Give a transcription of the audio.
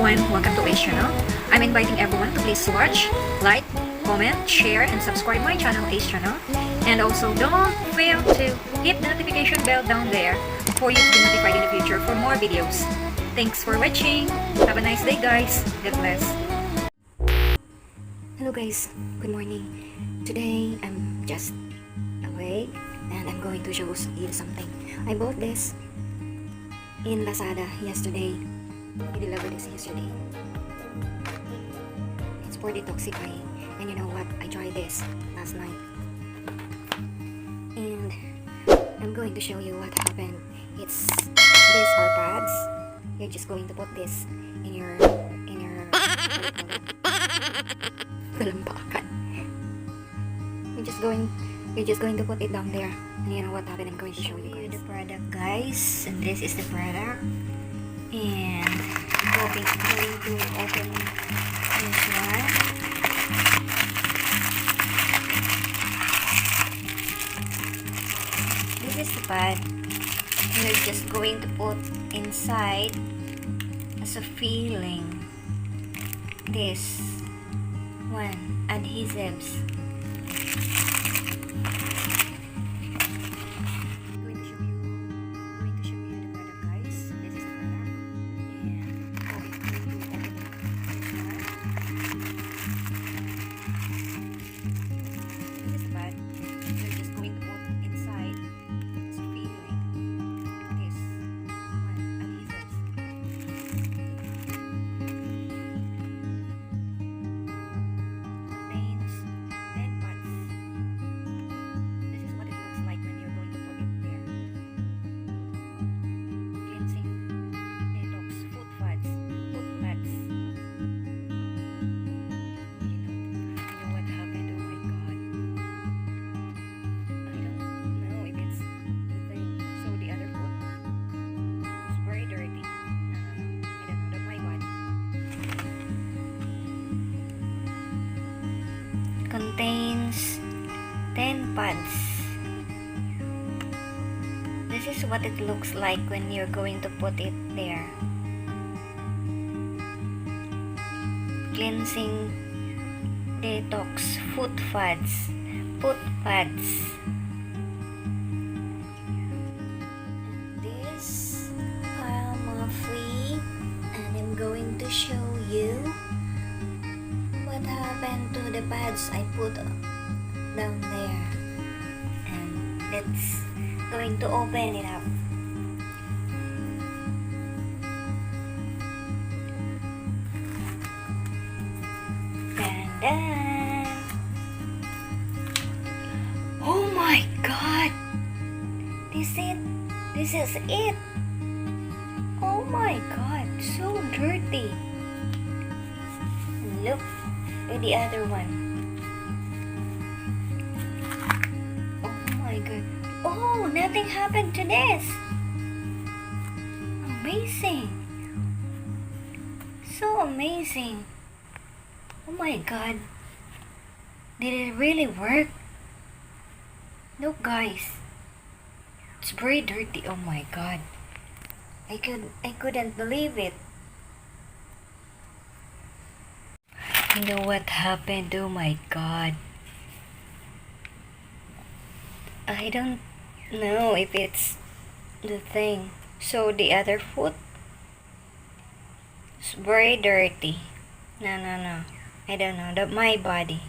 everyone, welcome to AceChannel. I'm inviting everyone to please watch, like, comment, share, and subscribe my channel AceChannel. And also don't fail to hit the notification bell down there for you to be notified in the future for more videos. Thanks for watching. Have a nice day guys. God bless. Hello guys, good morning. Today I'm just awake and I'm going to show you something. I bought this in Lazada yesterday. He delivered this yesterday. It's for detoxifying. And you know what? I tried this last night. And I'm going to show you what happened. These are pads. You're just going to put this in your Kalampakan. You're just going to put it down there. And you know what happened? I'm going to show you guys The product guys, and this is the product. And I'm going to open this one. This is the pad. We're just going to put inside as a feeling this one adhesives. Contains 10 pads. This is what it looks like when you're going to put it there. Cleansing detox foot pads. This are free, and I'm going to show you what happened to the pads I put down there. And let's going to open it up. Dun. Oh my god, this is it. Oh my god, so dirty. Look at the other one. Oh my god. Oh, nothing happened to this. Amazing. So amazing. Oh my god. Did it really work? Look guys. It's very dirty. Oh my god. I couldn't believe it. You know what happened? Oh my god. I don't know if it's the thing. So the other foot is very dirty. No. I don't know. My body.